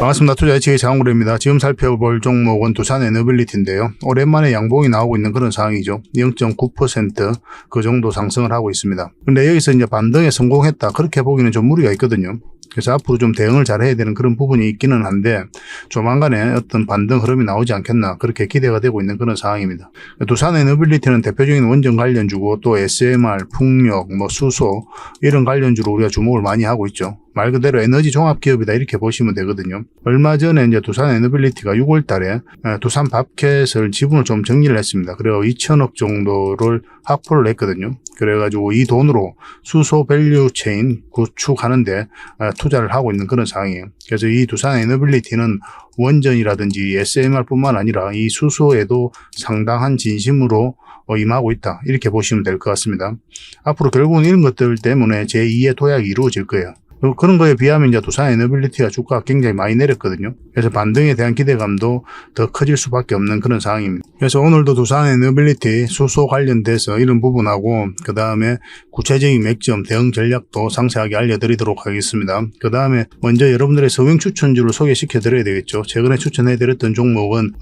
반갑습니다. 투자예측의 장훈구입니다. 지금 살펴볼 종목은 두산에너빌리티인데요. 오랜만에 양봉이 나오고 있는 그런 상황이죠. 0.9% 그 정도 상승을 하고 있습니다. 근데 여기서 이제 반등에 성공했다. 그렇게 보기는 좀 무리가 있거든요. 그래서 앞으로 좀 대응을 잘 해야 되는 그런 부분이 있기는 한데 조만간에 어떤 반등 흐름이 나오지 않겠나 그렇게 기대가 되고 있는 그런 상황입니다. 두산에너빌리티는 대표적인 원전 관련주고 또 SMR, 풍력, 수소 이런 관련주로 우리가 주목을 많이 하고 있죠. 말 그대로 에너지 종합 기업이다 이렇게 보시면 되거든요. 얼마 전에 이제 두산에너빌리티가 6월 달에 두산 밥켓을 지분을 좀 정리를 했습니다. 그래서 2천억 정도를 확보를 했거든요. 그래가지고 이 돈으로 수소 밸류 체인 구축하는데 투자를 하고 있는 그런 상황이에요. 그래서 이 두산에너빌리티는 원전이라든지 SMR 뿐만 아니라 이 수소에도 상당한 진심으로 임하고 있다. 이렇게 보시면 될 것 같습니다. 앞으로 결국은 이런 것들 때문에 제2의 도약이 이루어질 거예요. 그런 거에 비하면 이제 두산에너빌리티가 주가가 굉장히 많이 내렸거든요. 그래서 반등에 대한 기대감도 더 커질 수밖에 없는 그런 상황입니다. 그래서 오늘도 두산에너빌리티 수소 관련돼서 이런 부분하고 그 다음에 구체적인 맥점, 대응 전략도 상세하게 알려드리도록 하겠습니다. 그 다음에 먼저 여러분들의 서윙 추천주를 소개시켜 드려야 되겠죠. 최근에 추천해 드렸던 종목은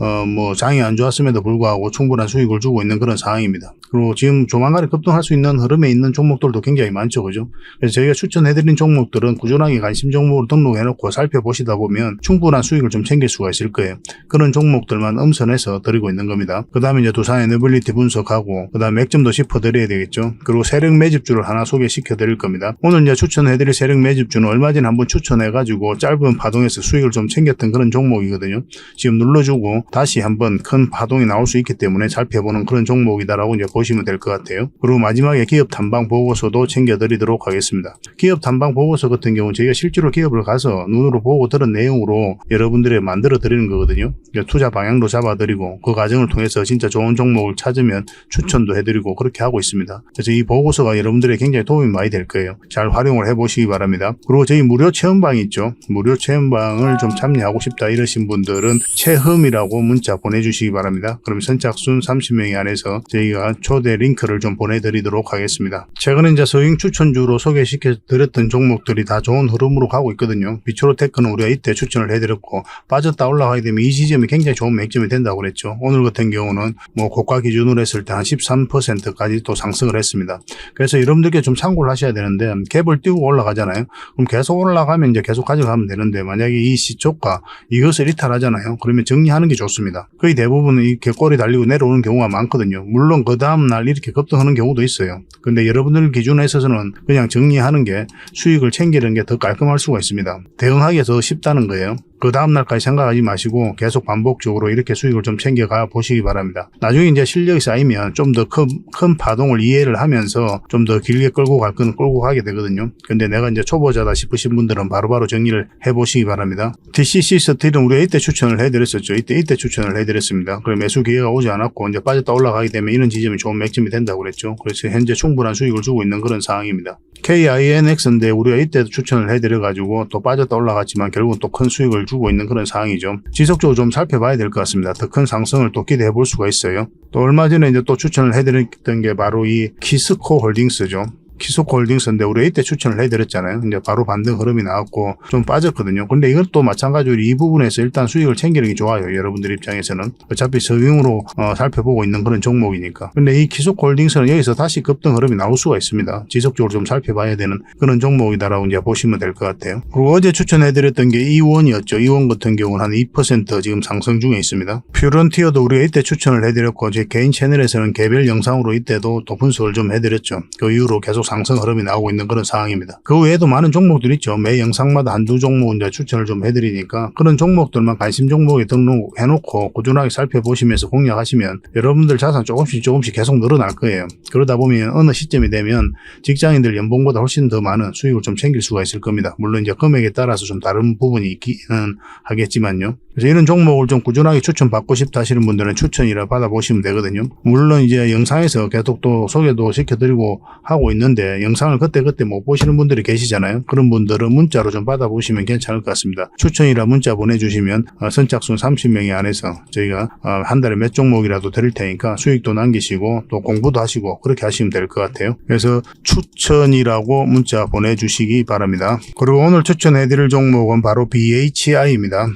장이 안 좋았음에도 불구하고 충분한 수익을 주고 있는 그런 상황입니다. 그리고 지금 조만간에 급등할 수 있는 흐름에 있는 종목들도 굉장히 많죠. 그죠? 그래서 저희가 추천해 드린 종목들은 꾸준하게 관심 종목으로 등록해놓고 살펴보시다 보면 충분한 수익을 좀 챙길 수가 있을 거예요. 그런 종목들만 엄선해서 드리고 있는 겁니다. 그 다음에 이제 두산에너빌리티 분석하고 그 다음 맥점도 짚어드려야 되겠죠. 그리고 세력 매집주를 하나 소개시켜 드릴 겁니다. 오늘 이제 추천해드릴 세력 매집주는 얼마 전에 한번 추천해가지고 짧은 파동에서 수익을 좀 챙겼던 그런 종목이거든요. 지금 눌러주고 다시 한번 큰 파동이 나올 수 있기 때문에 살펴보는 그런 종목이다라고 이제 보시면 될 것 같아요. 그리고 마지막에 기업 탐방 보고서도 챙겨드리도록 하겠습니다. 기업 탐방 보고서 같은 경우는 저희가 실제로 기업을 가서 눈으로 보고 들은 내용으로 여러분들에게 만들어 드리는 거거든요. 그러니까 투자 방향도 잡아드리고 그 과정을 통해서 진짜 좋은 종목을 찾으면 추천도 해드리고 그렇게 하고 있습니다. 그래서 이 보고서가 여러분들에게 굉장히 도움이 많이 될 거예요. 잘 활용을 해보시기 바랍니다. 그리고 저희 무료 체험방이 있죠. 무료 체험방을 좀 참여하고 싶다 이러신 분들은 체험이라고 문자 보내주시기 바랍니다. 그럼 선착순 30명이 안에서 저희가 초대 링크를 좀 보내드리도록 하겠습니다. 최근에 이제 서윙 추천주로 소개시켜 드렸던 종목들이 다 좋은 흐름으로 가고 있거든요. 비추로테크는 우리가 이때 추천을 해드렸고 빠졌다 올라가게 되면 이 지점이 굉장히 좋은 맥점이 된다고 그랬죠. 오늘 같은 경우는 고가 기준으로 했을 때 한 13%까지 또 상승을 했습니다. 그래서 여러분들께 좀 참고를 하셔야 되는데 갭을 띄우고 올라가잖아요. 그럼 계속 올라가면 이제 계속 가져가면 되는데 만약에 이 시초가 이것을 이탈하잖아요. 그러면 정리하는 게 좋습니다. 거의 대부분 이렇게 꼬리 달리고 내려오는 경우가 많거든요. 물론 그 다음날 이렇게 급등하는 경우도 있어요. 근데 여러분들 기준에 있어서는 그냥 정리하는 게 수익을 챙기는 게 더 깔끔할 수가 있습니다. 대응하기가 더 쉽다는 거예요. 그 다음날까지 생각하지 마시고 계속 반복적으로 이렇게 수익을 좀 챙겨가 보시기 바랍니다. 나중에 이제 실력이 쌓이면 좀 더 큰 파동을 이해를 하면서 좀 더 길게 끌고 갈 건 끌고 가게 되거든요. 근데 내가 이제 초보자다 싶으신 분들은 바로바로 정리를 해보시기 바랍니다. TCC 스틸은 우리가 이때 추천을 해드렸었죠. 이때 추천을 해드렸습니다. 그럼 매수 기회가 오지 않았고 이제 빠졌다 올라가게 되면 이런 지점이 좋은 맥점이 된다고 그랬죠. 그래서 현재 충분한 수익을 주고 있는 그런 상황입니다. KINX인데 우리가 이때도 추천을 해드려가지고 또 빠졌다 올라갔지만 결국은 또 큰 수익을 주고 있는 그런 상황이죠. 지속적으로 좀 살펴봐야 될 것 같습니다. 더 큰 상승을 또 기대해 볼 수가 있어요. 또 얼마 전에 이제 또 추천을 해드렸던 게 바로 이 키스코 홀딩스죠. 키스코 홀딩스인데 우리가 이때 추천을 해드렸잖아요. 이제 바로 반등 흐름이 나왔고 좀 빠졌거든요. 근데 이것도 마찬가지로 이 부분에서 일단 수익을 챙기는 게 좋아요. 여러분들 입장에서는. 어차피 서윙으로 살펴보고 있는 그런 종목이니까. 근데 이 키스코 홀딩스는 여기서 다시 급등 흐름이 나올 수가 있습니다. 지속적으로 좀 살펴봐야 되는 그런 종목이다라고 이제 보시면 될 것 같아요. 그리고 어제 추천해드렸던 게 이원이었죠. 이원 같은 경우는 한 2% 지금 상승 중에 있습니다. 퓨런티어도 우리가 이때 추천을 해드렸고 제 개인 채널에서는 개별 영상으로 이때도 또 분석을 좀 해드렸죠. 그 이후로 계속 상승 흐름이 나오고 있는 그런 상황입니다. 그 외에도 많은 종목들이 있죠. 매 영상마다 한두 종목 이제 추천을 좀 해드리니까 그런 종목들만 관심 종목에 등록해놓고 꾸준하게 살펴보시면서 공략하시면 여러분들 자산 조금씩 계속 늘어날 거예요. 그러다 보면 어느 시점이 되면 직장인들 연봉보다 훨씬 더 많은 수익을 좀 챙길 수가 있을 겁니다. 물론 이제 금액에 따라서 좀 다른 부분이 있기는 하겠지만요. 그래서 이런 종목을 좀 꾸준하게 추천받고 싶다 하시는 분들은 추천이라 받아보시면 되거든요. 물론 이제 영상에서 계속 또 소개도 시켜드리고 하고 있는데 있는데 영상을 그때 못 보시는 분들이 계시잖아요. 그런 분들은 문자로 좀 받아보시면 괜찮을 것 같습니다. 추천이라 문자 보내주시면 선착순 30명이 안에서 저희가 한 달에 몇 종목이라도 드릴 테니까 수익도 남기시고 또 공부도 하시고 그렇게 하시면 될 것 같아요. 그래서 추천이라고 문자 보내주시기 바랍니다. 그리고 오늘 추천해드릴 종목은 바로 BHI입니다.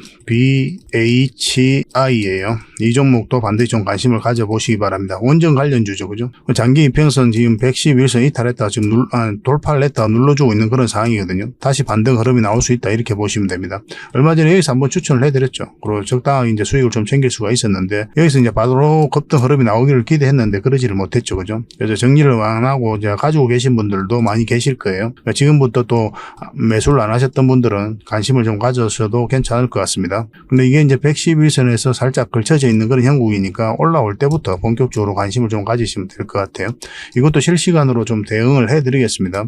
BHI예요. 이 종목도 반드시 좀 관심을 가져보시기 바랍니다. 원전 관련주죠, 그죠? 장기 이평선 지금 111선 이탈했다 지금 돌파를 했다 눌러주고 있는 그런 상황이거든요. 다시 반등 흐름이 나올 수 있다 이렇게 보시면 됩니다. 얼마 전에 여기서 한번 추천을 해드렸죠. 그리고 적당하게 이제 수익을 좀 챙길 수가 있었는데 여기서 이제 바로 급등 흐름이 나오기를 기대했는데 그러지를 못했죠, 그죠? 그래서 정리를 안 하고 이제 가지고 계신 분들도 많이 계실 거예요. 그러니까 지금부터 또 매수를 안 하셨던 분들은 관심을 좀 가져셔도 괜찮을 것 같습니다. 근데 이게 이제 111선에서 살짝 걸쳐져 있는 그런 형국이니까 올라올 때부터 본격적으로 관심을 좀 가지시면 될 것 같아요. 이것도 실시간으로 좀 대응을 해드리겠습니다.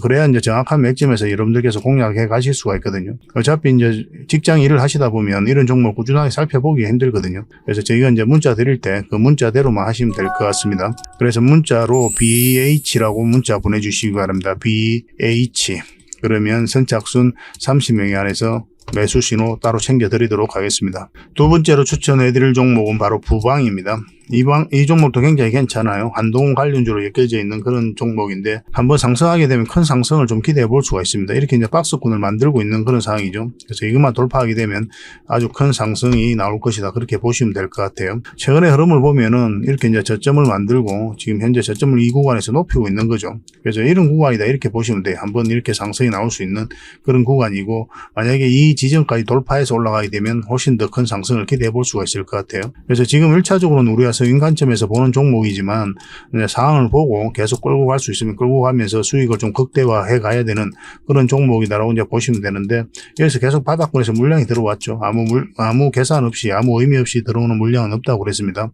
그래야 이제 정확한 맥점에서 여러분들께서 공략해 가실 수가 있거든요. 어차피 이제 직장 일을 하시다 보면 이런 종목 꾸준하게 살펴보기 힘들거든요. 그래서 저희가 이제 문자 드릴 때 그 문자대로만 하시면 될 것 같습니다. 그래서 문자로 BH라고 문자 보내주시기 바랍니다. BH. 그러면 선착순 30명이 안에서 매수 신호 따로 챙겨드리도록 하겠습니다. 두 번째로 추천해드릴 종목은 바로 부방입니다. 이 종목도 굉장히 괜찮아요. 한동 관련주로 엮여져 있는 그런 종목인데 한번 상승하게 되면 큰 상승을 좀 기대해 볼 수가 있습니다. 이렇게 이제 박스권을 만들고 있는 그런 상황이죠. 그래서 이것만 돌파하게 되면 아주 큰 상승이 나올 것이다. 그렇게 보시면 될 것 같아요. 최근의 흐름을 보면은 이렇게 이제 저점을 만들고 지금 현재 저점을 이 구간에서 높이고 있는 거죠. 그래서 이런 구간이다 이렇게 보시면 돼요. 한번 이렇게 상승이 나올 수 있는 그런 구간이고 만약에 이 지점까지 돌파해서 올라가게 되면 훨씬 더 큰 상승을 기대해 볼 수가 있을 것 같아요. 그래서 지금 1차적으로는 우리가 서인 관점에서 보는 종목이지만 상황을 보고 계속 끌고 갈 수 있으면 끌고 가면서 수익을 좀 극대화해 가야 되는 그런 종목이다라고 이제 보시면 되는데 여기서 계속 바닥권에서 물량이 들어왔죠. 아무 계산 없이 아무 의미 없이 들어오는 물량은 없다고 그랬습니다.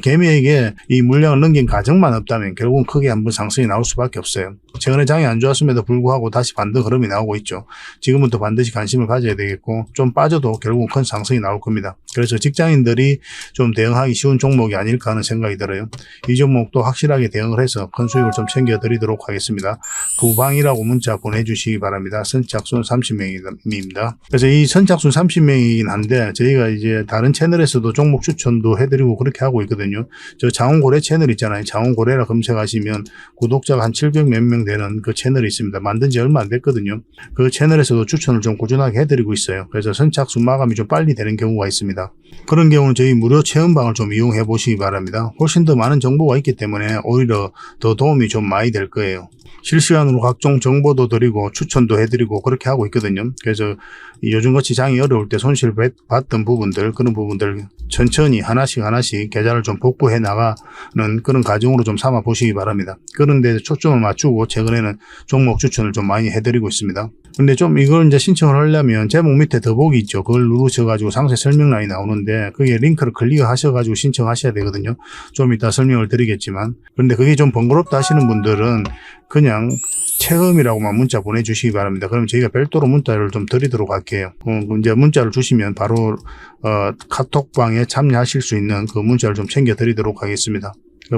개미에게 이 물량을 넘긴 가정만 없다면 결국은 크게 한번 상승이 나올 수밖에 없어요. 최근에 장이 안 좋았음에도 불구하고 다시 반등 흐름이 나오고 있죠. 지금부터 반드시 관심을 가져야 되겠고 좀 빠져도 결국은 큰 상승이 나올 겁니다. 그래서 직장인들이 좀 대응하기 쉬운 종목이 아닐까 하는 생각이 들어요. 이 종목도 확실하게 대응을 해서 큰 수익을 좀 챙겨드리도록 하겠습니다. 부방이라고 문자 보내주시기 바랍니다. 선착순 30명입니다. 그래서 이 선착순 30명이긴 한데 저희가 이제 다른 채널에서도 종목 추천도 해드리고 그렇게 하고 있거든요. 저 장원고래 채널 있잖아요. 장원고래라 검색하시면 구독자가 한 700 몇 명 되는 그 채널이 있습니다. 만든 지 얼마 안 됐거든요. 그 채널에서도 추천을 좀 꾸준하게 해드리고 있어요. 그래서 선착순 마감이 좀 빨리 되는 경우가 있습니다. 그런 경우는 저희 무료 체험방을 좀 이용해 보시기 바랍니다. 훨씬 더 많은 정보가 있기 때문에 오히려 더 도움이 좀 많이 될 거예요. 실시간으로 각종 정보도 드리고 추천도 해드리고 그렇게 하고 있거든요. 그래서 요즘같이 장이 어려울 때 손실 봤던 부분들 그런 부분들 천천히 하나씩 계좌를 좀 복구해 나가는 그런 과정으로 좀 삼아 보시기 바랍니다. 그런데 초점을 맞추고 최근에는 종목 추천을 좀 많이 해드리고 있습니다. 근데 좀 이걸 이제 신청을 하려면 제목 밑에 더보기 있죠. 그걸 누르셔가지고 상세 설명란이 나오는데 그게 링크를 클릭하셔가지고 신청하셔야 되거든요. 좀 이따 설명을 드리겠지만 근데 그게 좀 번거롭다 하시는 분들은 그냥 체험이라고만 문자 보내주시기 바랍니다. 그럼 저희가 별도로 문자를 좀 드리도록 할게요. 이제 문자를 주시면 바로 카톡방에 참여하실 수 있는 그 문자를 좀 챙겨 드리도록 하겠습니다.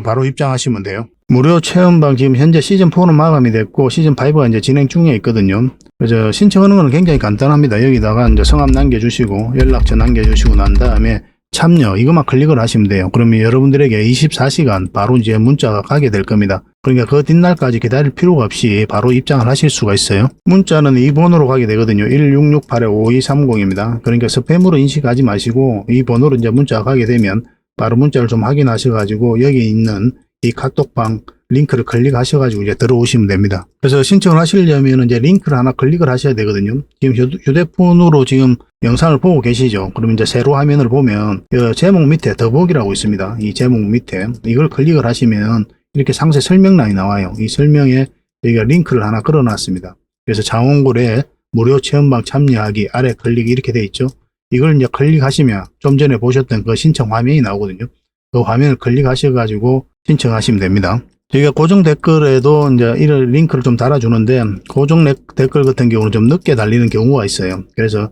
바로 입장하시면 돼요. 무료 체험방 지금 현재 시즌4는 마감이 됐고 시즌5가 이제 진행 중에 있거든요. 그래서 신청하는 건 굉장히 간단합니다. 여기다가 이제 성함 남겨주시고 연락처 남겨주시고 난 다음에 참여 이것만 클릭을 하시면 돼요. 그러면 여러분들에게 24시간 바로 이제 문자가 가게 될 겁니다. 그러니까 그 뒷날까지 기다릴 필요가 없이 바로 입장을 하실 수가 있어요. 문자는 이 번호로 가게 되거든요. 1668-5230입니다. 그러니까 스팸으로 인식하지 마시고 이 번호로 이제 문자가 가게 되면 바로 문자를 좀 확인하셔가지고 여기 있는 이 카톡방 링크를 클릭하셔가지고 이제 들어오시면 됩니다. 그래서 신청을 하시려면 이제 링크를 하나 클릭을 하셔야 되거든요. 지금 휴대폰으로 지금 영상을 보고 계시죠? 그러면 이제 세로 화면을 보면 제목 밑에 더보기라고 있습니다. 이 제목 밑에 이걸 클릭을 하시면 이렇게 상세 설명란이 나와요. 이 설명에 여기가 링크를 하나 걸어놨습니다. 그래서 장원고래 무료 체험방 참여하기 아래 클릭이 이렇게 돼 있죠. 이걸 이제 클릭하시면 좀 전에 보셨던 그 신청 화면이 나오거든요. 그 화면을 클릭하셔가지고 신청하시면 됩니다. 저희가 고정 댓글에도 이제 이런 링크를 좀 달아주는데 고정 댓글 같은 경우는 좀 늦게 달리는 경우가 있어요. 그래서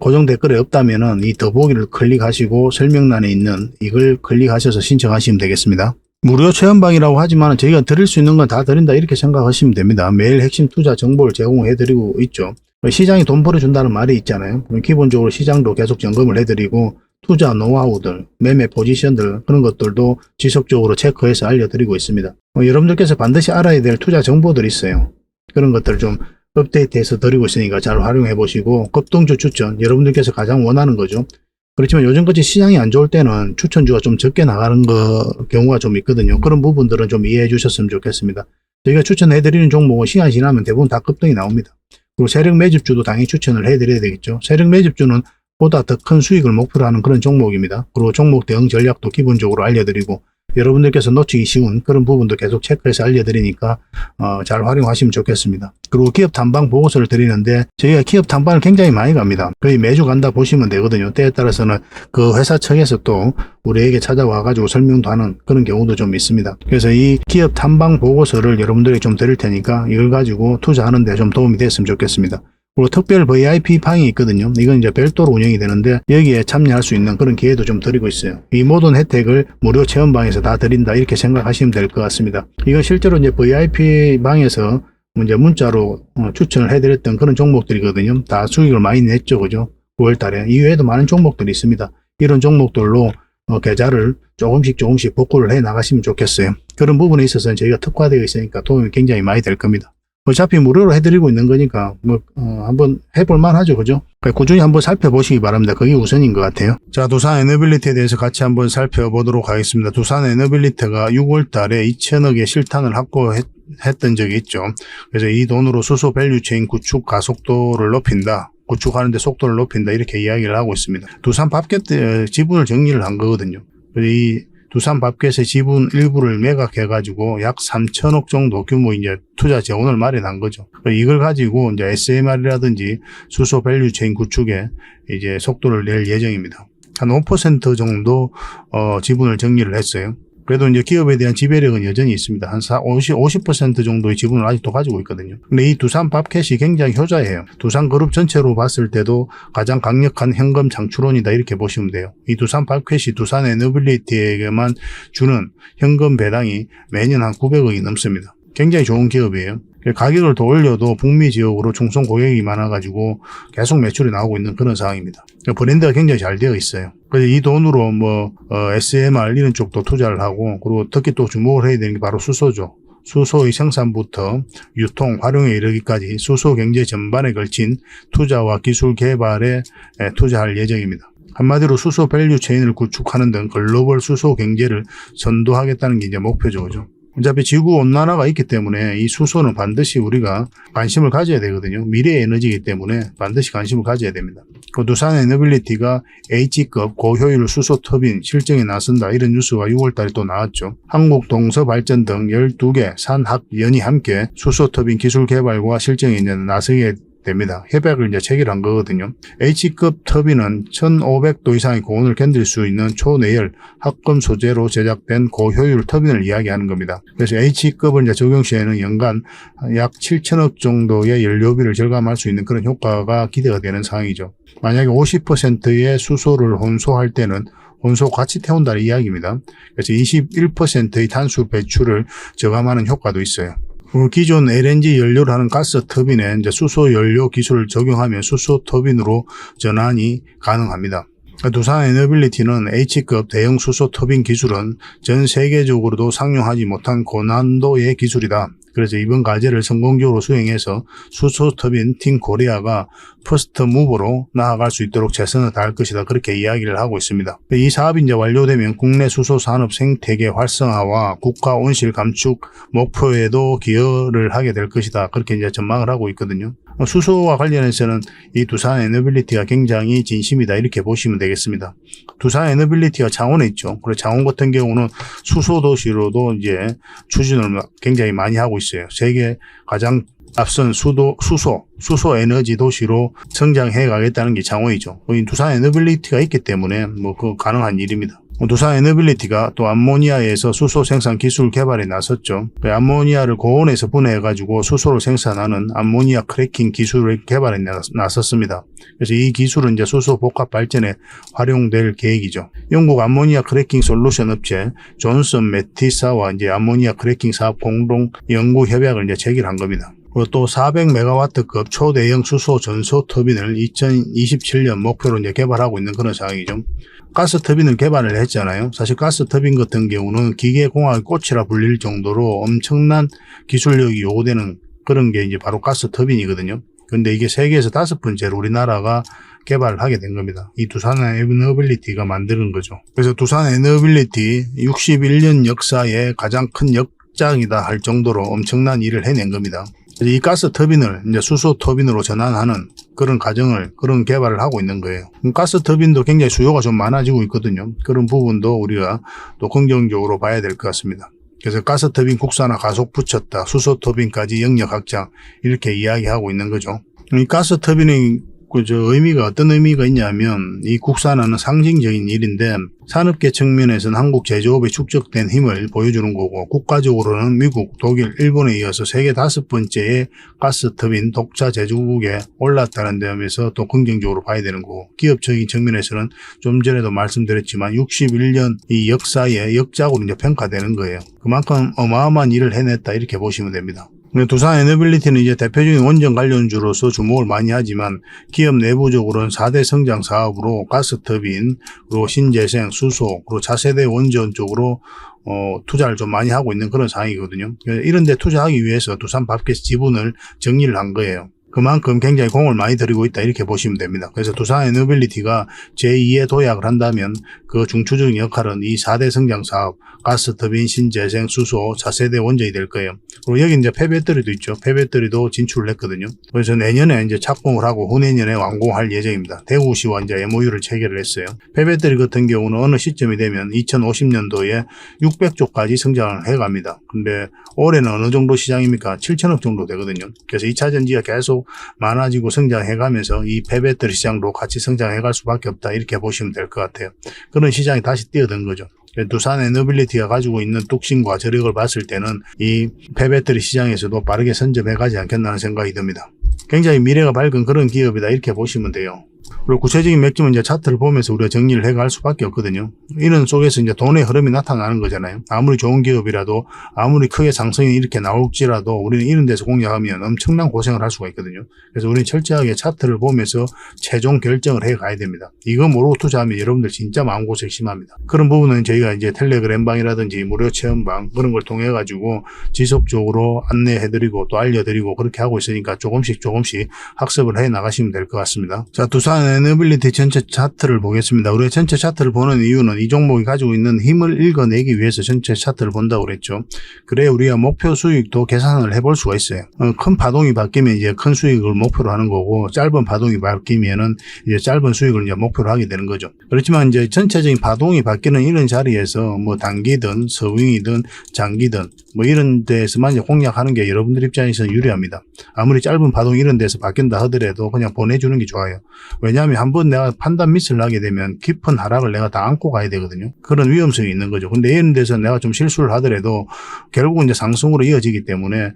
고정 댓글에 없다면은 이 더보기를 클릭하시고 설명란에 있는 이걸 클릭하셔서 신청하시면 되겠습니다. 무료 체험방이라고 하지만 저희가 드릴 수 있는 건 다 드린다 이렇게 생각하시면 됩니다. 매일 핵심 투자 정보를 제공해드리고 있죠. 시장이 돈 벌어준다는 말이 있잖아요. 기본적으로 시장도 계속 점검을 해드리고 투자 노하우들, 매매 포지션들 그런 것들도 지속적으로 체크해서 알려드리고 있습니다. 여러분들께서 반드시 알아야 될 투자 정보들이 있어요. 그런 것들 좀 업데이트해서 드리고 있으니까 잘 활용해 보시고 급등주 추천 여러분들께서 가장 원하는 거죠. 그렇지만 요즘같이 시장이 안 좋을 때는 추천주가 좀 적게 나가는 경우가 좀 있거든요. 그런 부분들은 좀 이해해 주셨으면 좋겠습니다. 저희가 추천해 드리는 종목은 시간이 지나면 대부분 다 급등이 나옵니다. 그리고 세력 매집주도 당연히 추천을 해 드려야 되겠죠. 세력 매집주는 보다 더 큰 수익을 목표로 하는 그런 종목입니다. 그리고 종목 대응 전략도 기본적으로 알려드리고 여러분들께서 놓치기 쉬운 그런 부분도 계속 체크해서 알려드리니까 잘 활용하시면 좋겠습니다. 그리고 기업 탐방 보고서를 드리는데 저희가 기업 탐방을 굉장히 많이 갑니다. 거의 매주 간다 보시면 되거든요. 때에 따라서는 그 회사 측에서 또 우리에게 찾아와 가지고 설명도 하는 그런 경우도 좀 있습니다. 그래서 이 기업 탐방 보고서를 여러분들에게 좀 드릴 테니까 이걸 가지고 투자하는 데 좀 도움이 됐으면 좋겠습니다. 그리고 특별 VIP 방이 있거든요. 이건 이제 별도로 운영이 되는데 여기에 참여할 수 있는 그런 기회도 좀 드리고 있어요. 이 모든 혜택을 무료 체험방에서 다 드린다 이렇게 생각하시면 될 것 같습니다. 이건 실제로 이제 VIP 방에서 이제 문자로 추천을 해드렸던 그런 종목들이거든요. 다 수익을 많이 냈죠, 그죠? 9월 달에. 이외에도 많은 종목들이 있습니다. 이런 종목들로 계좌를 조금씩 복구를 해 나가시면 좋겠어요. 그런 부분에 있어서는 저희가 특화되어 있으니까 도움이 굉장히 많이 될 겁니다. 어차피 무료로 해드리고 있는 거니까 한번 해볼만 하죠, 그죠? 꾸준히 한번 살펴보시기 바랍니다. 그게 우선인 것 같아요. 자, 두산 에너빌리티에 대해서 같이 한번 살펴보도록 하겠습니다. 두산 에너빌리티가 6월 달에 2천억의 실탄을 확보했던 적이 있죠. 그래서 이 돈으로 수소 밸류체인 구축 가속도를 높인다. 구축하는데 속도를 높인다. 이렇게 이야기를 하고 있습니다. 두산 밥켓 지분을 정리를 한 거거든요. 이 두산 밥켓의 지분 일부를 매각해가지고 약 3천억 정도 규모 이제 투자 재원을 마련한 거죠. 이걸 가지고 이제 SMR이라든지 수소 밸류체인 구축에 이제 속도를 낼 예정입니다. 한 5% 정도 지분을 정리를 했어요. 그래도 이제 기업에 대한 지배력은 여전히 있습니다. 한 50% 정도의 지분을 아직도 가지고 있거든요. 근데 이 두산 밥켓이 굉장히 효자예요. 두산 그룹 전체로 봤을 때도 가장 강력한 현금 창출원이다 이렇게 보시면 돼요. 이 두산 밥켓이 두산 에너빌리티에게만 주는 현금 배당이 매년 한 900억이 넘습니다. 굉장히 좋은 기업이에요. 가격을 더 올려도 북미 지역으로 충성 고객이 많아가지고 계속 매출이 나오고 있는 그런 상황입니다. 브랜드가 굉장히 잘 되어 있어요. 그래서 이 돈으로 SMR 이런 쪽도 투자를 하고, 그리고 특히 또 주목을 해야 되는 게 바로 수소죠. 수소의 생산부터 유통, 활용에 이르기까지 수소 경제 전반에 걸친 투자와 기술 개발에 투자할 예정입니다. 한마디로 수소 밸류 체인을 구축하는 등 글로벌 수소 경제를 선도하겠다는 게 이제 목표죠, 그죠? 어차피 지구 온난화가 있기 때문에 이 수소는 반드시 우리가 관심을 가져야 되거든요. 미래의 에너지이기 때문에 반드시 관심을 가져야 됩니다. 그 두산 에너빌리티가 H급 고효율 수소 터빈 실증에 나선다 이런 뉴스가 6월 달에 또 나왔죠. 한국동서발전 등 12개 산학연이 함께 수소 터빈 기술 개발과 실증에 이제 나서게 됩니다. 협약을 이제 체결한 거거든요. H급 터빈은 1500도 이상의 고온을 견딜 수 있는 초내열 합금 소재로 제작된 고효율 터빈을 이야기하는 겁니다. 그래서 H급을 이제 적용 시에는 연간 약 7천억 정도의 연료비를 절감할 수 있는 그런 효과가 기대가 되는 상황이죠. 만약에 50%의 수소를 혼소할 때는 혼소 같이 태운다는 이야기입니다. 그래서 21%의 탄소 배출을 저감하는 효과도 있어요. 기존 LNG 연료를 하는 가스 터빈에 이제 수소 연료 기술을 적용하면 수소 터빈으로 전환이 가능합니다. 두산 에너빌리티는 H급 대형 수소 터빈 기술은 전 세계적으로도 상용하지 못한 고난도의 기술이다. 그래서 이번 과제를 성공적으로 수행해서 수소 터빈 팀 코리아가 퍼스트 무버로 나아갈 수 있도록 최선을 다할 것이다. 그렇게 이야기를 하고 있습니다. 이 사업이 이제 완료되면 국내 수소 산업 생태계 활성화와 국가 온실 감축 목표에도 기여를 하게 될 것이다. 그렇게 이제 전망을 하고 있거든요. 수소와 관련해서는 이 두산 에너빌리티가 굉장히 진심이다 이렇게 보시면 되겠습니다. 두산 에너빌리티가 창원에 있죠. 그리고 창원 같은 경우는 수소 도시로도 이제 추진을 굉장히 많이 하고 있어요. 세계 가장 앞선 수소 에너지 도시로 성장해 가겠다는 게 창원이죠. 두산 에너빌리티가 있기 때문에 그 가능한 일입니다. 두산 에너빌리티가 또 암모니아에서 수소 생산 기술 개발에 나섰죠. 암모니아를 고온에서 분해해가지고 수소를 생산하는 암모니아 크래킹 기술을 개발에 나섰습니다. 그래서 이 기술은 이제 수소 복합 발전에 활용될 계획이죠. 영국 암모니아 크래킹 솔루션 업체 존슨 매티사와 이제 암모니아 크래킹 사업 공동 연구 협약을 이제 체결한 겁니다. 그리고 또 400메가와트급 초대형 수소 전소 터빈을 2027년 목표로 이제 개발하고 있는 그런 상황이죠. 가스 터빈을 개발을 했잖아요. 사실 가스 터빈 같은 경우는 기계공학의 꽃이라 불릴 정도로 엄청난 기술력이 요구되는 그런 게 이제 바로 가스 터빈이거든요. 근데 이게 세계에서 5번째로 우리나라가 개발을 하게 된 겁니다. 이 두산 에너빌리티가 만드는 거죠. 그래서 두산 에너빌리티 61년 역사에 가장 큰 역장이다 할 정도로 엄청난 일을 해낸 겁니다. 이 가스 터빈을 이제 수소 터빈으로 전환하는 그런 그런 개발을 하고 있는 거예요. 가스 터빈도 굉장히 수요가 좀 많아지고 있거든요. 그런 부분도 우리가 또 긍정적으로 봐야 될 것 같습니다. 그래서 가스 터빈 국산화 가속 붙였다, 수소 터빈까지 영역 확장 이렇게 이야기하고 있는 거죠. 이 가스 터빈의 의미가 어떤 의미가 있냐면 이 국산화는 상징적인 일인데 산업계 측면에서는 한국 제조업의 축적된 힘을 보여주는 거고 국가적으로는 미국, 독일, 일본에 이어서 세계 5번째의 가스터빈 독자 제조국에 올랐다는 점에서 또 긍정적으로 봐야 되는 거고 기업적인 측면에서는 좀 전에도 말씀드렸지만 61년 이 역사의 역작으로 이제 평가되는 거예요. 그만큼 어마어마한 일을 해냈다 이렇게 보시면 됩니다. 두산 에너빌리티는 이제 대표적인 원전 관련주로서 주목을 많이 하지만 기업 내부적으로는 4대 성장 사업으로 가스터빈, 그리고 신재생, 수소, 그리고 차세대 원전 쪽으로 투자를 좀 많이 하고 있는 그런 상황이거든요. 이런 데 투자하기 위해서 두산 밥켓 지분을 정리를 한 거예요. 그만큼 굉장히 공을 많이 들이고 있다 이렇게 보시면 됩니다. 그래서 두산 에너빌리티가 제2의 도약을 한다면 그 중추적인 역할은 이 4대 성장 사업, 가스터빈, 신재생, 수소, 차세대 원전이 될 거예요. 그리고 여기 이제 폐배터리도 있죠. 폐배터리도 진출을 했거든요. 그래서 내년에 이제 착공을 하고 후내년에 완공할 예정입니다. 대구시와 이제 MOU를 체결을 했어요. 폐배터리 같은 경우는 어느 시점이 되면 2050년도에 600조까지 성장을 해갑니다. 근데 올해는 어느 정도 시장입니까? 7천억 정도 되거든요. 그래서 2차 전지가 계속 많아지고 성장해가면서 이 폐배터리 시장도 같이 성장해갈 수밖에 없다 이렇게 보시면 될 것 같아요. 그런 시장이 다시 뛰어든 거죠. 두산 에너빌리티가 가지고 있는 뚝심과 저력을 봤을 때는 이 폐배터리 시장에서도 빠르게 선점해가지 않겠나는 생각이 듭니다. 굉장히 미래가 밝은 그런 기업이다 이렇게 보시면 돼요. 그리고 구체적인 맥주는 이제 차트를 보면서 우리가 정리를 해갈 수밖에 없거든요. 이런 속에서 이제 돈의 흐름이 나타나는 거잖아요. 아무리 좋은 기업이라도 아무리 크게 상승이 이렇게 나올지라도 우리는 이런 데서 공략하면 엄청난 고생을 할 수가 있거든요. 그래서 우리는 철저하게 차트를 보면서 최종 결정을 해 가야 됩니다. 이거 모르고 투자하면 여러분들 진짜 마음고생 심합니다. 그런 부분은 저희가 이제 텔레그램방이라든지 무료 체험방 그런 걸 통해 가지고 지속적으로 안내해드리고 또 알려드리고 그렇게 하고 있으니까 조금씩 학습을 해 나가시면 될 것 같습니다. 자, 두산 에너빌리티 전체 차트를 보겠습니다. 우리가 전체 차트를 보는 이유는 이 종목이 가지고 있는 힘을 읽어내기 위해서 전체 차트를 본다고 그랬죠. 그래야 우리가 목표 수익도 계산을 해볼 수가 있어요. 큰 파동이 바뀌면 이제 큰 수익을 목표로 하는 거고 짧은 파동이 바뀌면은 이제 짧은 수익을 이제 목표로 하게 되는 거죠. 그렇지만 이제 전체적인 파동이 바뀌는 이런 자리에서 뭐 단기든 서윙이든 장기든 뭐 이런 데서만 이제 공략하는 게 여러분들 입장에서는 유리합니다. 아무리 짧은 파동 이런 데서 바뀐다 하더라도 그냥 보내주는 게 좋아요. 왜냐하면 한번 내가 판단 미스를 하게 되면 깊은 하락을 내가 다 안고 가야 되거든요. 그런 위험성이 있는 거죠. 근데 이런 데서 내가 좀 실수를 하더라도 결국은 이제 상승으로 이어지기 때문에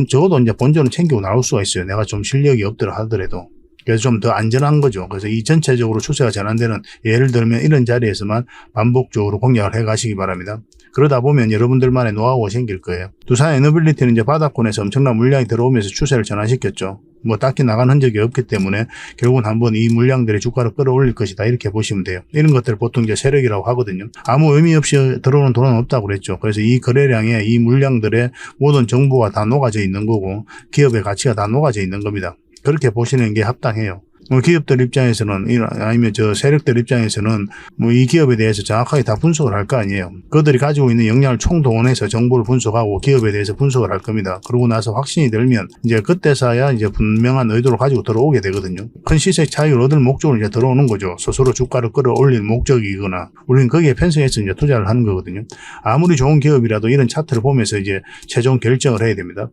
적어도 이제 본전을 챙기고 나올 수가 있어요. 내가 좀 실력이 없더라 하더라도. 그래서 좀 더 안전한 거죠. 그래서 이 전체적으로 추세가 전환되는 예를 들면 이런 자리에서만 반복적으로 공략을 해 가시기 바랍니다. 그러다 보면 여러분들만의 노하우가 생길 거예요. 두산 에너빌리티는 이제 바닥권에서 엄청난 물량이 들어오면서 추세를 전환시켰죠. 뭐 딱히 나간 흔적이 없기 때문에 결국은 한번 이 물량들의 주가를 끌어올릴 것이다 이렇게 보시면 돼요. 이런 것들 보통 이제 세력이라고 하거든요. 아무 의미 없이 들어오는 돈은 없다고 그랬죠. 그래서 이 거래량에 이 물량들의 모든 정보가 다 녹아져 있는 거고 기업의 가치가 다 녹아져 있는 겁니다. 그렇게 보시는 게 합당해요. 기업들 입장에서는 아니면 세력들 입장에서는 이 기업에 대해서 정확하게 다 분석을 할 거 아니에요. 그들이 가지고 있는 역량을 총동원해서 정보를 분석하고 기업에 대해서 분석을 할 겁니다. 그러고 나서 확신이 들면 이제 그때서야 이제 분명한 의도를 가지고 들어오게 되거든요. 큰 시세 차익을 얻을 목적으로 이제 들어오는 거죠. 스스로 주가를 끌어올릴 목적이거나 우리는 거기에 편성해서 이제 투자를 하는 거거든요. 아무리 좋은 기업이라도 이런 차트를 보면서 이제 최종 결정을 해야 됩니다.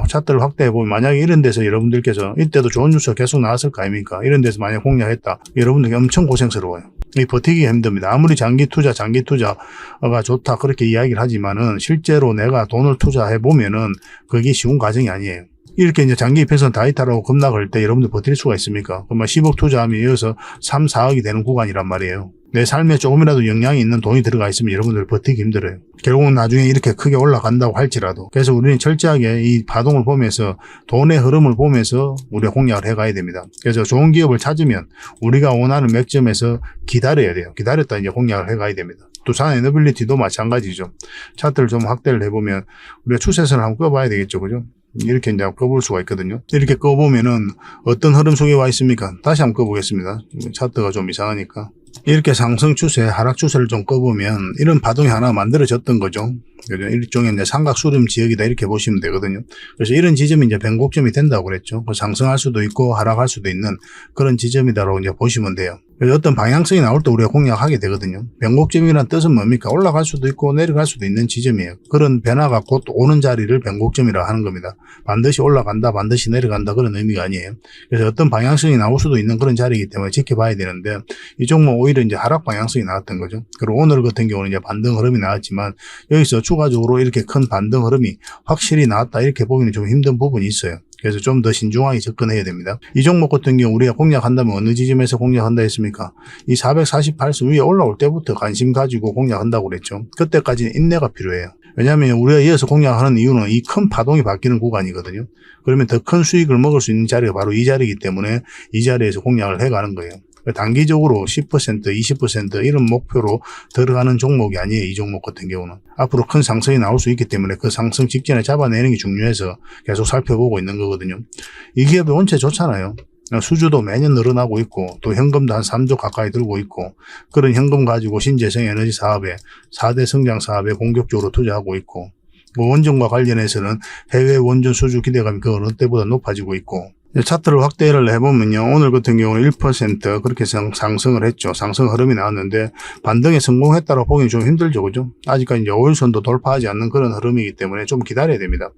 차트를 확대해 보면 만약에 이런 데서 여러분들께서 이때도 좋은 뉴스가 계속 나왔을 거 아닙니까? 이런 데서 만약 공략했다. 여러분들이 엄청 고생스러워요. 이 버티기가 힘듭니다. 아무리 장기 투자가 좋다 그렇게 이야기를 하지만은 실제로 내가 돈을 투자해 보면은 그게 쉬운 과정이 아니에요. 이렇게 이제 장기 이평선 다이타라고 급락할 때 여러분들 버틸 수가 있습니까? 그러면 10억 투자하면 이어서 3, 4억이 되는 구간이란 말이에요. 내 삶에 조금이라도 영향이 있는 돈이 들어가 있으면 여러분들 버티기 힘들어요. 결국은 나중에 이렇게 크게 올라간다고 할지라도. 그래서 우리는 철저하게 이 파동을 보면서 돈의 흐름을 보면서 우리가 공략을 해가야 됩니다. 그래서 좋은 기업을 찾으면 우리가 원하는 맥점에서 기다려야 돼요. 기다렸다 이제 공략을 해가야 됩니다. 두산 에너빌리티도 마찬가지죠. 차트를 좀 확대를 해보면 우리가 추세선을 한번 꺼봐야 되겠죠. 그죠? 이렇게 이제 꺼볼 수가 있거든요. 이렇게 꺼보면은 어떤 흐름 속에 와 있습니까? 다시 한번 꺼보겠습니다. 차트가 좀 이상하니까. 이렇게 상승 추세, 하락 추세를 좀 꺼보면 이런 파동이 하나 만들어졌던 거죠. 그죠? 일종의 이제 삼각수렴 지역이다 이렇게 보시면 되거든요. 그래서 이런 지점이 이제 변곡점이 된다고 그랬죠. 상승할 수도 있고 하락할 수도 있는 그런 지점이다라고 이제 보시면 돼요. 그래서 어떤 방향성이 나올 때 우리가 공략하게 되거든요. 변곡점이란 뜻은 뭡니까? 올라갈 수도 있고 내려갈 수도 있는 지점이에요. 그런 변화가 곧 오는 자리를 변곡점이라고 하는 겁니다. 반드시 올라간다, 반드시 내려간다 그런 의미가 아니에요. 그래서 어떤 방향성이 나올 수도 있는 그런 자리이기 때문에 지켜봐야 되는데 이 종목 오히려 이제 하락 방향성이 나왔던 거죠. 그리고 오늘 같은 경우는 이제 반등 흐름이 나왔지만 여기서 추가적으로 이렇게 큰 반등 흐름이 확실히 나왔다 이렇게 보기는 좀 힘든 부분이 있어요. 그래서 좀 더 신중하게 접근해야 됩니다. 이 종목 같은 경우 우리가 공략한다면 어느 지점에서 공략한다 했습니까? 이 448선 위에 올라올 때부터 관심 가지고 공략한다고 그랬죠. 그때까지는 인내가 필요해요. 왜냐하면 우리가 이어서 공략하는 이유는 이 큰 파동이 바뀌는 구간이거든요. 그러면 더 큰 수익을 먹을 수 있는 자리가 바로 이 자리이기 때문에 이 자리에서 공략을 해가는 거예요. 단기적으로 10%, 20% 이런 목표로 들어가는 종목이 아니에요. 이 종목 같은 경우는. 앞으로 큰 상승이 나올 수 있기 때문에 그 상승 직전에 잡아내는 게 중요해서 계속 살펴보고 있는 거거든요. 이 기업이 원체 좋잖아요. 수주도 매년 늘어나고 있고 또 현금도 한 3조 가까이 들고 있고 그런 현금 가지고 신재생 에너지 사업에 4대 성장 사업에 공격적으로 투자하고 있고 원전과 관련해서는 해외 원전 수주 기대감이 그 어느 때보다 높아지고 있고 차트를 확대를 해보면요. 오늘 같은 경우는 1% 그렇게 상승을 했죠. 상승 흐름이 나왔는데 반등에 성공했다고 보기는 좀 힘들죠. 그죠? 아직까지 이제 5일선도 돌파하지 않는 그런 흐름이기 때문에 좀 기다려야 됩니다.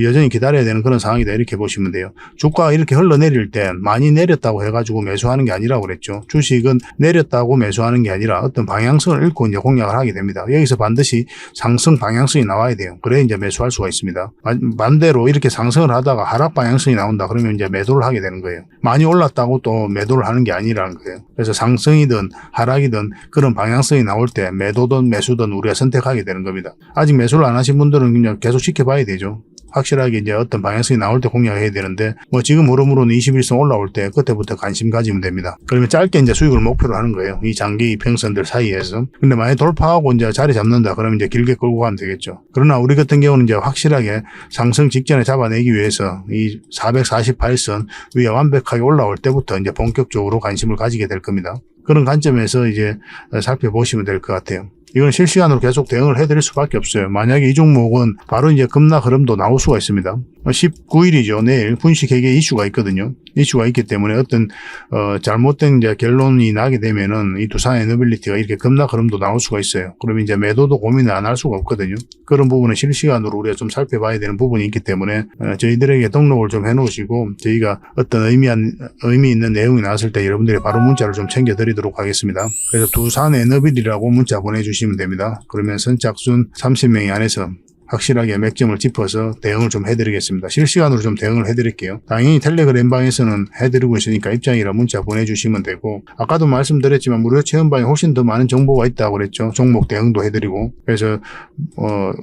여전히 기다려야 되는 그런 상황이다 이렇게 보시면 돼요. 주가가 이렇게 흘러내릴 때 많이 내렸다고 해가지고 매수하는 게 아니라고 그랬죠. 주식은 내렸다고 매수하는 게 아니라 어떤 방향성을 읽고 이제 공략을 하게 됩니다. 여기서 반드시 상승 방향성이 나와야 돼요. 그래 이제 매수할 수가 있습니다. 반대로 이렇게 상승을 하다가 하락 방향성이 나온다 그러면 이제 매도를 하게 되는 거예요. 많이 올랐다고 또 매도를 하는 게 아니라는 거예요. 그래서 상승이든 하락이든 그런 방향성이 나올 때 매도든 매수든 우리가 선택하게 되는 겁니다. 아직 매수를 안 하신 분들은 그냥 계속 지켜봐야 되죠. 확실하게 이제 어떤 방향성이 나올 때 공략해야 되는데 지금 흐름으로는 21선 올라올 때 그때부터 관심 가지면 됩니다. 그러면 짧게 이제 수익을 목표로 하는 거예요. 이 장기 이평선들 사이에서. 근데 만약 돌파하고 이제 자리 잡는다 그러면 이제 길게 끌고 가면 되겠죠. 그러나 우리 같은 경우는 이제 확실하게 상승 직전에 잡아내기 위해서 이 448선 위에 완벽하게 올라올 때부터 이제 본격적으로 관심을 가지게 될 겁니다. 그런 관점에서 이제 살펴보시면 될 것 같아요. 이건 실시간으로 계속 대응을 해드릴 수밖에 없어요. 만약에 이 종목은 바로 이제 급락 흐름도 나올 수가 있습니다. 19일이죠. 내일 분식 회계 이슈가 있거든요. 이슈가 있기 때문에 어떤 잘못된 이제 결론이 나게 되면은 이 두산 에너빌리티가 이렇게 급락 흐름도 나올 수가 있어요. 그러면 이제 매도도 고민을 안 할 수가 없거든요. 그런 부분은 실시간으로 우리가 좀 살펴봐야 되는 부분이 있기 때문에 저희들에게 등록을 좀 해놓으시고 저희가 어떤 의미 있는 내용이 나왔을 때 여러분들이 바로 문자를 좀 챙겨드리도록 하겠습니다. 그래서 두산 에너빌이라고 문자 보내주시면 됩니다. 그러면 선착순 30명이 안에서 확실하게 맥점을 짚어서 대응을 좀 해드리겠습니다. 실시간으로 좀 대응을 해드릴게요. 당연히 텔레그램방에서는 해드리고 있으니까 입장이라 문자 보내주시면 되고 아까도 말씀드렸지만 무료 체험방에 훨씬 더 많은 정보가 있다고 그랬죠. 종목 대응도 해드리고 그래서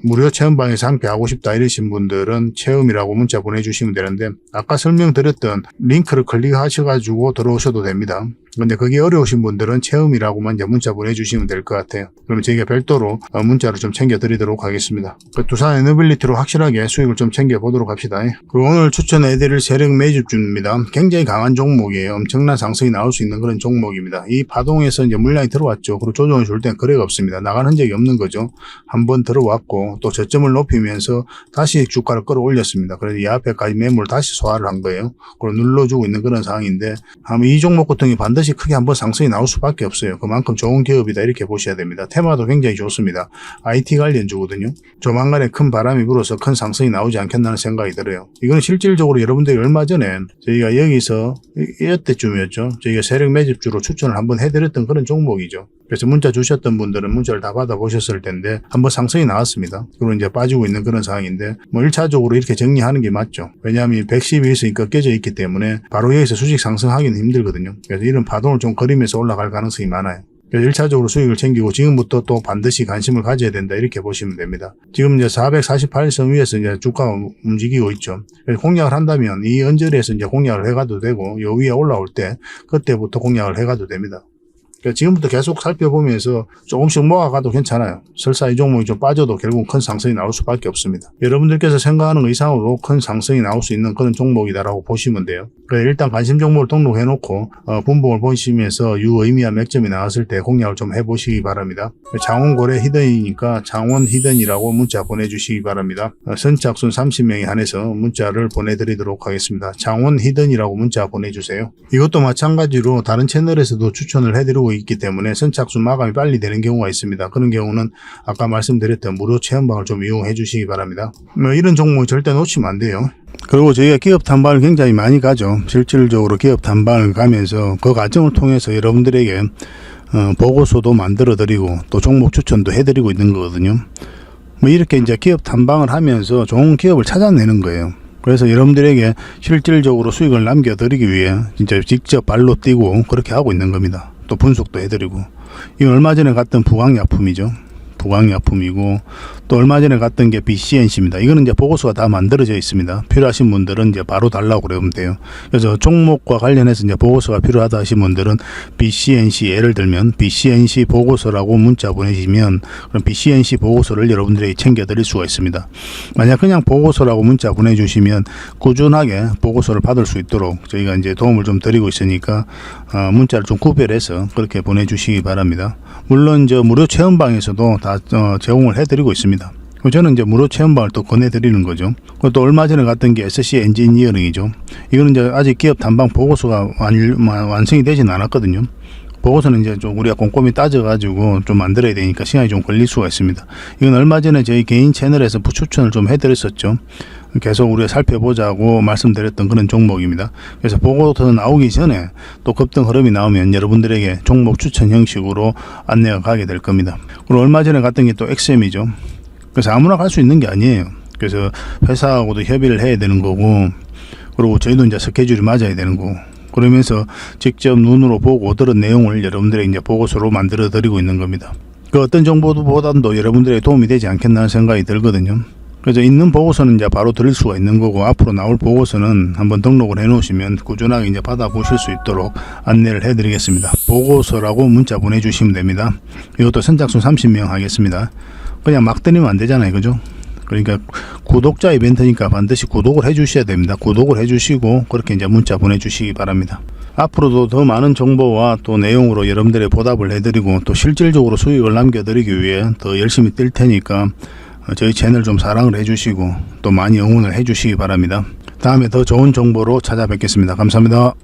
무료 체험방에서 함께 하고 싶다 이러신 분들은 체험이라고 문자 보내주시면 되는데 아까 설명드렸던 링크를 클릭하셔가지고 들어오셔도 됩니다. 근데 그게 어려우신 분들은 체험이라고만 이제 문자 보내주시면 될 것 같아요. 그러면 저희가 별도로 문자를 좀 챙겨드리도록 하겠습니다. 두산 에너빌리티로 확실하게 수익을 좀 챙겨보도록 합시다. 그리고 오늘 추천해드릴 세력 매집주입니다. 굉장히 강한 종목이에요. 엄청난 상승이 나올 수 있는 그런 종목입니다. 이 파동에서 이제 물량이 들어왔죠. 그리고 조정을 줄 땐 거래가 없습니다. 나간 흔적이 없는 거죠. 한번 들어왔고 또 저점을 높이면서 다시 주가를 끌어올렸습니다. 그래서 이 앞에까지 매물을 다시 소화를 한 거예요. 그리고 눌러주고 있는 그런 상황인데 아마 이 종목 같은 경우 반드시 반드시 크게 한번 상승이 나올 수밖에 없어요. 그만큼 좋은 기업이다 이렇게 보셔야 됩니다. 테마도 굉장히 좋습니다. IT 관련주거든요. 조만간에 큰 바람이 불어서 큰 상승이 나오지 않겠나는 생각이 들어요. 이거는 실질적으로 여러분들이 얼마 전에 저희가 여기서 이때쯤이었죠. 저희가 세력 매집주로 추천을 한번 해드렸던 그런 종목이죠. 그래서 문자 주셨던 분들은 문자를 다 받아보셨을 텐데 한번 상승이 나왔습니다. 그리고 이제 빠지고 있는 그런 상황인데 1차적으로 이렇게 정리하는 게 맞죠. 왜냐하면 112에서 꺾여져 있기 때문에 바로 여기서 수직 상승하기는 힘들거든요. 그래서 이런 파동을 좀 거리면서 올라갈 가능성이 많아요. 그래서 1차적으로 수익을 챙기고 지금부터 또 반드시 관심을 가져야 된다 이렇게 보시면 됩니다. 지금 이제 448선 위에서 이제 주가가 움직이고 있죠. 그래서 공략을 한다면 이 언저리에서 이제 공략을 해가도 되고 요 위에 올라올 때 그때부터 공략을 해가도 됩니다. 지금부터 계속 살펴보면서 조금씩 모아가도 괜찮아요. 설사 이 종목이 좀 빠져도 결국 큰 상승이 나올 수밖에 없습니다. 여러분들께서 생각하는 것 이상으로 큰 상승이 나올 수 있는 그런 종목이다라고 보시면 돼요. 일단 관심 종목을 등록해놓고 분봉을 보시면서 유의미한 맥점이 나왔을 때 공략을 좀 해보시기 바랍니다. 장원고래 히든이니까 장원 히든이라고 문자 보내주시기 바랍니다. 선착순 30명에 한해서 문자를 보내드리도록 하겠습니다. 장원 히든이라고 문자 보내주세요. 이것도 마찬가지로 다른 채널에서도 추천을 해드리고 있기 때문에 선착순 마감이 빨리 되는 경우가 있습니다. 그런 경우는 아까 말씀드렸던 무료 체험방을 좀 이용해 주시기 바랍니다. 이런 종목 절대 놓치면 안 돼요. 그리고 저희가 기업 탐방을 굉장히 많이 가죠. 실질적으로 기업 탐방을 가면서 그 과정을 통해서 여러분들에게 보고서도 만들어 드리고 또 종목 추천도 해 드리고 있는 거거든요. 이렇게 이제 기업 탐방을 하면서 좋은 기업을 찾아내는 거예요. 그래서 여러분들에게 실질적으로 수익을 남겨드리기 위해 진짜 직접 발로 뛰고 그렇게 하고 있는 겁니다. 또 분석도 해드리고. 이건 얼마 전에 갔던 부강약품이죠. 부강약품이고 또 얼마 전에 갔던 게 BCNC입니다. 이거는 이제 보고서가 다 만들어져 있습니다. 필요하신 분들은 이제 바로 달라고 그러면 돼요. 그래서 종목과 관련해서 이제 보고서가 필요하다 하신 분들은 BCNC 예를 들면 BCNC 보고서라고 문자 보내시면 그럼 BCNC 보고서를 여러분들에게 챙겨드릴 수가 있습니다. 만약 그냥 보고서라고 문자 보내주시면 꾸준하게 보고서를 받을 수 있도록 저희가 이제 도움을 좀 드리고 있으니까 문자를 좀 구별해서 그렇게 보내주시기 바랍니다. 물론 저 무료 체험방에서도 다 제공을 해드리고 있습니다. 저는 이제 무료 체험방을 또 권해드리는 거죠. 또 얼마 전에 갔던 게 SC 엔지니어링이죠. 이거는 이제 아직 기업 탐방 보고서가 완성이 되지는 않았거든요. 보고서는 이제 좀 우리가 꼼꼼히 따져가지고 좀 만들어야 되니까 시간이 좀 걸릴 수가 있습니다. 이건 얼마 전에 저희 개인 채널에서 추천을 좀 해드렸었죠. 계속 우리가 살펴보자고 말씀드렸던 그런 종목입니다. 그래서 보고서 나오기 전에 또 급등 흐름이 나오면 여러분들에게 종목 추천 형식으로 안내가 가게 될 겁니다. 그리고 얼마 전에 갔던 게 또 XM이죠. 그래서 아무나 갈 수 있는 게 아니에요. 그래서 회사하고도 협의를 해야 되는 거고, 그리고 저희도 이제 스케줄이 맞아야 되는 거고, 그러면서 직접 눈으로 보고 들은 내용을 여러분들에게 이제 보고서로 만들어 드리고 있는 겁니다. 그 어떤 정보보다도 여러분들에게 도움이 되지 않겠나 하는 생각이 들거든요. 그래서 있는 보고서는 이제 바로 드릴 수가 있는 거고, 앞으로 나올 보고서는 한번 등록을 해 놓으시면 꾸준하게 이제 받아보실 수 있도록 안내를 해 드리겠습니다. 보고서라고 문자 보내주시면 됩니다. 이것도 선착순 30명 하겠습니다. 그냥 막 드리면 안 되잖아요. 그죠? 그러니까 구독자 이벤트니까 반드시 구독을 해 주셔야 됩니다. 구독을 해 주시고 그렇게 이제 문자 보내주시기 바랍니다. 앞으로도 더 많은 정보와 또 내용으로 여러분들의 보답을 해드리고 또 실질적으로 수익을 남겨드리기 위해 더 열심히 뛸 테니까 저희 채널 좀 사랑을 해주시고 또 많이 응원을 해주시기 바랍니다. 다음에 더 좋은 정보로 찾아뵙겠습니다. 감사합니다.